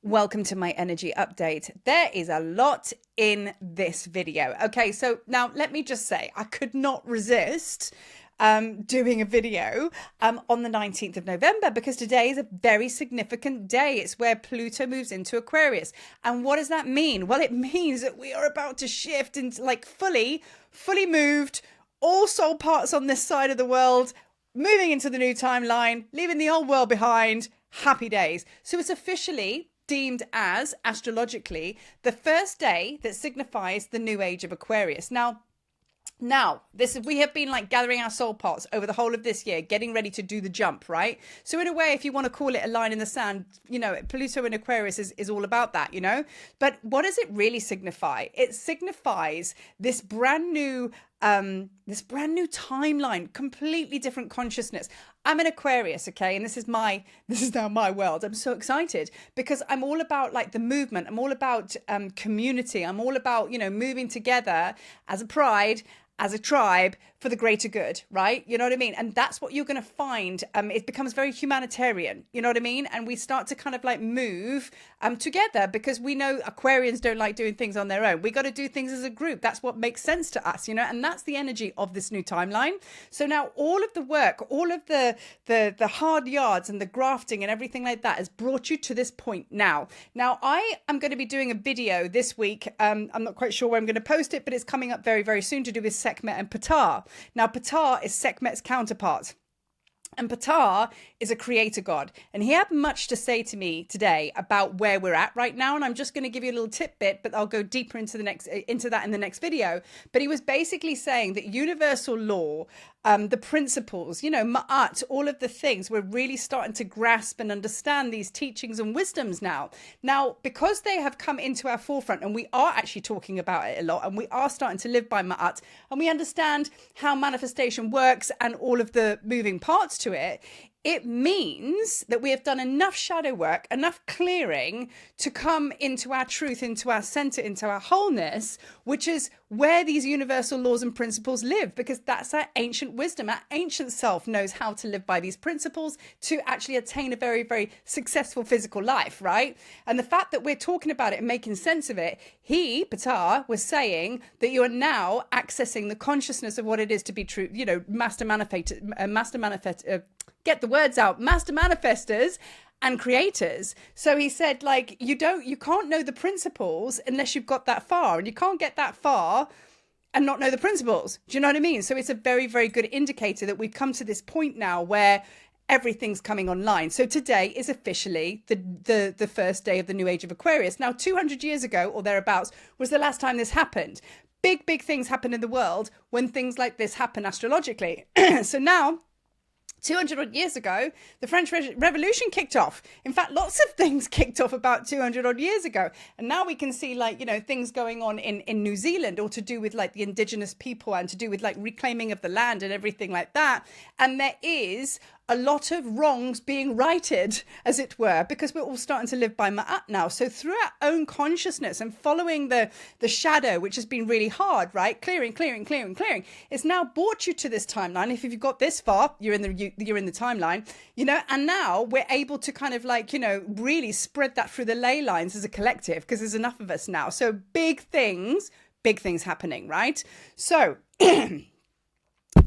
Welcome to my energy update. There is a lot in this video. Okay, so now let me just say, I could not resist doing a video on the 19th of November because today is a very significant day. It's where Pluto moves into Aquarius. And what does that mean? Well, it means that we are about to shift into fully moved, all soul parts on this side of the world, moving into the new timeline, leaving the old world behind. Happy days. So it's officially deemed as, astrologically, the first day that signifies the new age of Aquarius. Now, we have been gathering our soul parts over the whole of this year, getting ready to do the jump, right? So in a way, if you want to call it a line in the sand, Pluto in Aquarius is all about that, But what does it really signify? It signifies this brand new timeline, completely different consciousness. I'm an Aquarius, okay, and this is now my world. I'm so excited because I'm all about the movement. I'm all about community. I'm all about moving together as a pride, as a tribe, for the greater good, right? You know what I mean? And that's what you're going to find. It becomes very humanitarian, you know what I mean? And we start to move together because we know Aquarians don't like doing things on their own. We got to do things as a group. That's what makes sense to us, and that's the energy of this new timeline. So now all of the work, all of the hard yards and the grafting and everything like that has brought you to this point now. Now, I am going to be doing a video this week. I'm not quite sure where I'm going to post it, but it's coming up very, very soon to do with Sekhmet and Ptah. Now, Ptah is Sekhmet's counterpart. And Ptah is a creator god. And he had much to say to me today about where we're at right now. And I'm just going to give you a little tidbit, but I'll go deeper into that in the next video. But he was basically saying that universal law, the principles, ma'at, all of the things, we're really starting to grasp and understand these teachings and wisdoms now. Now, because they have come into our forefront and we are actually talking about it a lot and we are starting to live by ma'at and we understand how manifestation works and all of the moving parts to it, it means that we have done enough shadow work, enough clearing to come into our truth, into our center, into our wholeness, which is where these universal laws and principles live, because that's our ancient wisdom. Our ancient self knows how to live by these principles to actually attain a very, very successful physical life, right? And the fact that we're talking about it and making sense of it, Ptah, was saying that you are now accessing the consciousness of what it is to be true, master manifestors and creators. So he said, you can't know the principles unless you've got that far, and you can't get that far and not know the principles. Do you know what I mean? So it's a very, very good indicator that we've come to this point now where everything's coming online. So today is officially the first day of the new age of Aquarius. Now, 200 years ago or thereabouts was the last time this happened. Big things happen in the world when things like this happen astrologically. So now, 200 odd years ago, the French Revolution kicked off. In fact, lots of things kicked off about 200 odd years ago. And now we can see things going on in New Zealand, or to do with the indigenous people and to do with reclaiming of the land and everything like that. And there is a lot of wrongs being righted, as it were, because we're all starting to live by ma'at now. So through our own consciousness and following the shadow, which has been really hard, right? Clearing. It's now brought you to this timeline. If you've got this far, you're in the timeline, and now we're able to really spread that through the ley lines as a collective, because there's enough of us now. So big things happening, right? So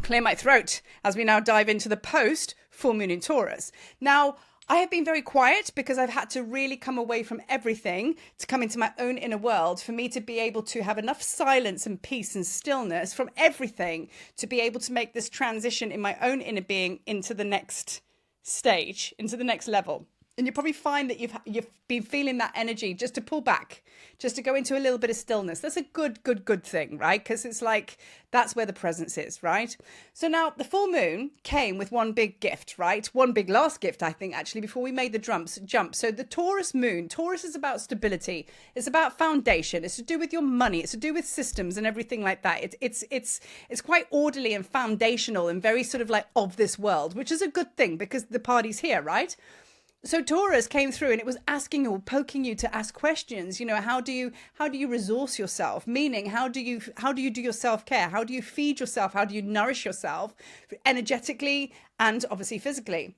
clear my throat as we now dive into the post full moon in Taurus. Now, I have been very quiet because I've had to really come away from everything to come into my own inner world for me to be able to have enough silence and peace and stillness from everything to be able to make this transition in my own inner being into the next stage, into the next level. And you probably find that you've been feeling that energy just to pull back, just to go into a little bit of stillness. That's a good thing, right? Because it's that's where the presence is, right? So now the full moon came with one big gift, right? One big last gift, I think, actually, before we made the jump. So the Taurus moon, Taurus is about stability. It's about foundation. It's to do with your money. It's to do with systems and everything like that. It's quite orderly and foundational and very sort of this world, which is a good thing because the party's here, right? So Taurus came through and it was asking you, poking you to ask questions. How do you resource yourself? Meaning, how do you do your self-care? How do you feed yourself? How do you nourish yourself energetically and obviously physically?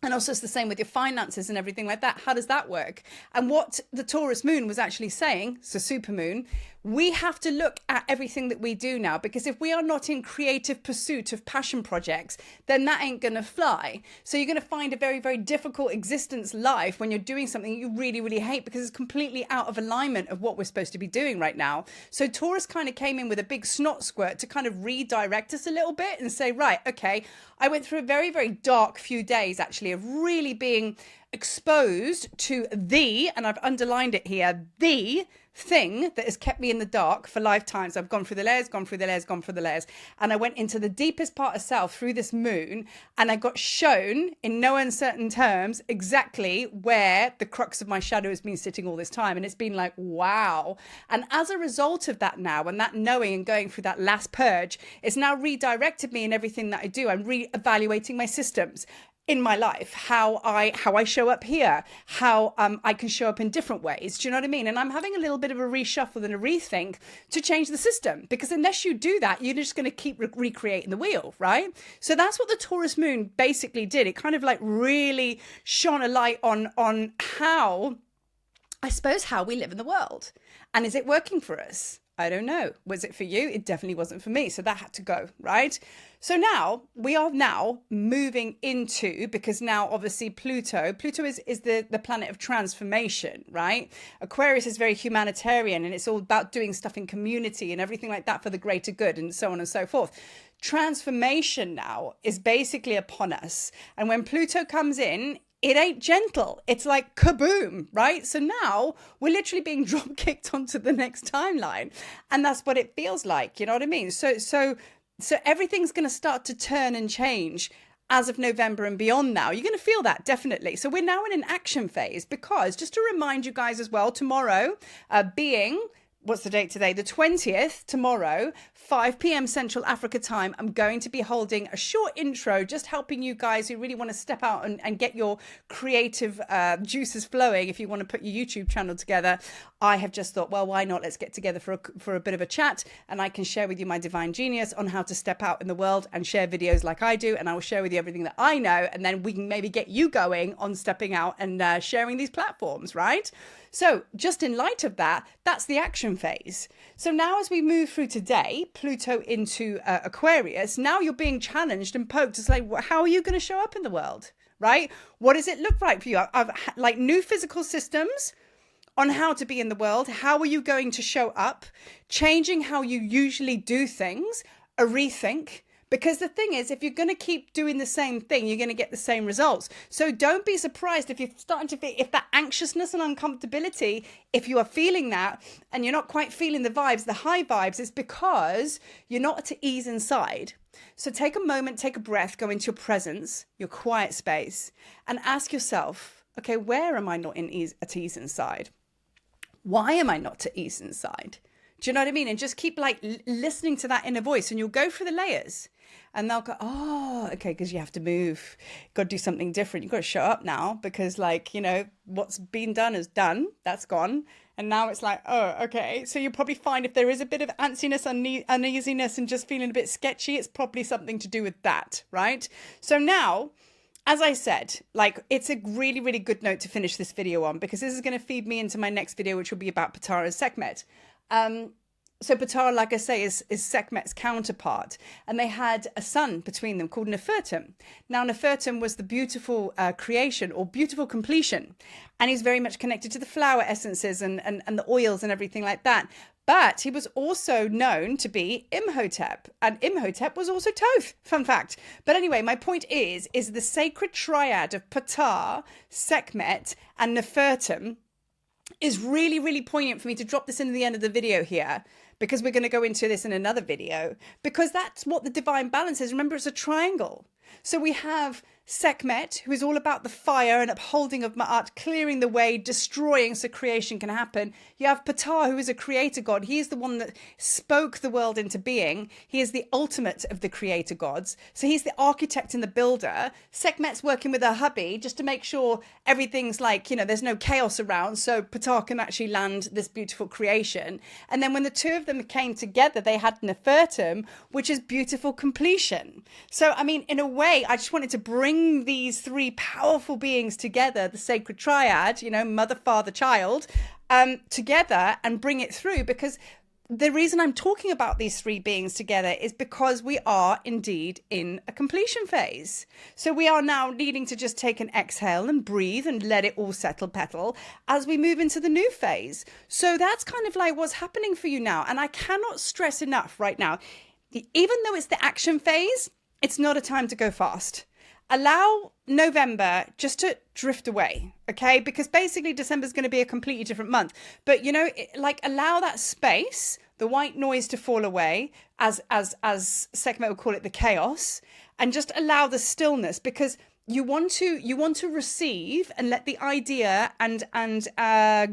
And also it's the same with your finances and everything like that. How does that work? And what the Taurus moon was actually saying, so super moon, we have to look at everything that we do now, because if we are not in creative pursuit of passion projects, then that ain't going to fly. So you're going to find a very, very difficult existence life when you're doing something you really, really hate, because it's completely out of alignment of what we're supposed to be doing right now. So Taurus kind of came in with a big snot squirt to kind of redirect us a little bit and say, right, okay, I went through a very, very dark few days actually of really being exposed to and I've underlined it here, the thing that has kept me in the dark for lifetimes. I've gone through the layers, gone through the layers, gone through the layers. And I went into the deepest part of self through this moon, and I got shown in no uncertain terms exactly where the crux of my shadow has been sitting all this time. And it's been like, wow. And as a result of that now, and that knowing and going through that last purge, it's now redirected me in everything that I do. I'm re-evaluating my systems in my life, how I show up here, how I can show up in different ways. Do you know what I mean? And I'm having a little bit of a reshuffle and a rethink to change the system, because unless you do that, you're just going to keep recreating the wheel, right? So that's what the Taurus moon basically did. It kind of like really shone a light on how, I suppose, how we live in the world. And is it working for us? I don't know. Was it for you? It definitely wasn't for me. So that had to go, right? So now we are now moving into, because now obviously Pluto is the planet of transformation, right? Aquarius is very humanitarian, and it's all about doing stuff in community and everything like that for the greater good, and so on and so forth. Transformation now is basically upon us. And when Pluto comes in, it ain't gentle. It's like kaboom, right? So now we're literally being drop kicked onto the next timeline. And that's what it feels like. You know what I mean? So everything's going to start to turn and change as of November and beyond now. You're going to feel that, definitely. So we're now in an action phase, because just to remind you guys as well, tomorrow being... what's the date today? The 20th, tomorrow, 5 p.m. Central Africa time, I'm going to be holding a short intro, just helping you guys who really want to step out and get your creative juices flowing. If you want to put your YouTube channel together, I have just thought, well, why not? Let's get together for a bit of a chat, and I can share with you my divine genius on how to step out in the world and share videos like I do. And I will share with you everything that I know, and then we can maybe get you going on stepping out and sharing these platforms, right? So just in light of that, that's the action phase. So now as we move through today, Pluto into Aquarius, now you're being challenged and poked. It's like, how are you going to show up in the world, right? What does it look like for you? I've like new physical systems on how to be in the world. How are you going to show up? Changing how you usually do things, a rethink. Because the thing is, if you're going to keep doing the same thing, you're going to get the same results. So don't be surprised if you're starting to feel, if that anxiousness and uncomfortability, if you are feeling that and you're not quite feeling the vibes, the high vibes, it's because you're not at ease inside. So take a moment, take a breath, go into your presence, your quiet space, and ask yourself, okay, where am I not at ease inside? Why am I not at ease inside? Do you know what I mean? And just keep like listening to that inner voice, and you'll go through the layers. And they'll go, oh, okay, because you have to move. You've got to do something different. You've got to show up now, because, like, you know, what's been done is done. That's gone. And now it's like, oh, okay. So you'll probably find if there is a bit of antsiness, uneasiness, and just feeling a bit sketchy, it's probably something to do with that, right? So now, as I said, like, it's a really, really good note to finish this video on, because this is going to feed me into my next video, which will be about Ptah and Sekhmet. So Ptah, like I say, is Sekhmet's counterpart, and they had a son between them called Nefertum. Now, Nefertum was the beautiful creation, or beautiful completion, and he's very much connected to the flower essences and the oils and everything like that. But he was also known to be Imhotep, and Imhotep was also Thoth, fun fact. But anyway, my point is the sacred triad of Ptah, Sekhmet, and Nefertum is really, really poignant for me to drop this into the end of the video here, because we're going to go into this in another video, because that's what the divine balance is. Remember, it's a triangle. So we have Sekhmet, who is all about the fire and upholding of Ma'at, clearing the way, destroying so creation can happen. You have Ptah, who is a creator god. He is the one that spoke the world into being. He is the ultimate of the creator gods. So he's the architect and the builder. Sekhmet's working with her hubby just to make sure everything's like, you know, there's no chaos around, so Ptah can actually land this beautiful creation. And then when the two of them came together, they had Nefertum, which is beautiful completion. So, I mean, in a way, I just wanted to bring bring these three powerful beings together, the sacred triad, you know, mother, father, child, together and bring it through. Because the reason I'm talking about these three beings together is because we are indeed in a completion phase. So we are now needing to just take an exhale and breathe and let it all settle, petal, as we move into the new phase. So that's kind of like what's happening for you now. And I cannot stress enough right now, even though it's the action phase, it's not a time to go fast. Allow November just to drift away, okay? Because basically December is going to be a completely different month. But, you know, like allow that space, the white noise to fall away, as Sekhmet would call it, the chaos, and just allow the stillness, because you want to receive and let the idea and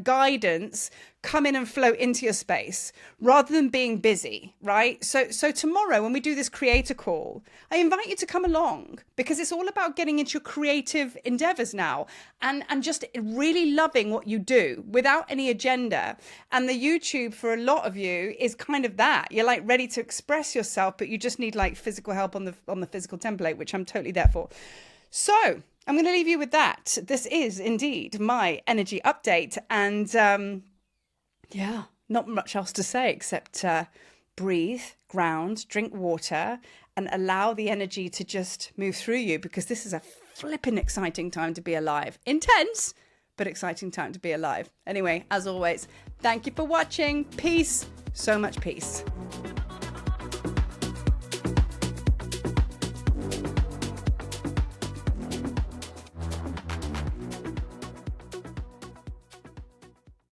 guidance come in and flow into your space rather than being busy, right? So tomorrow when we do this creator call, I invite you to come along, because it's all about getting into your creative endeavors now and just really loving what you do without any agenda. And the YouTube for a lot of you is kind of that. You're like ready to express yourself, but you just need like physical help on the physical template, which I'm totally there for. So I'm going to leave you with that. This is indeed my energy update. And yeah, not much else to say except breathe, ground, drink water, and allow the energy to just move through you, because this is a flipping exciting time to be alive. Intense, but exciting time to be alive. Anyway, as always, thank you for watching. Peace. So much peace.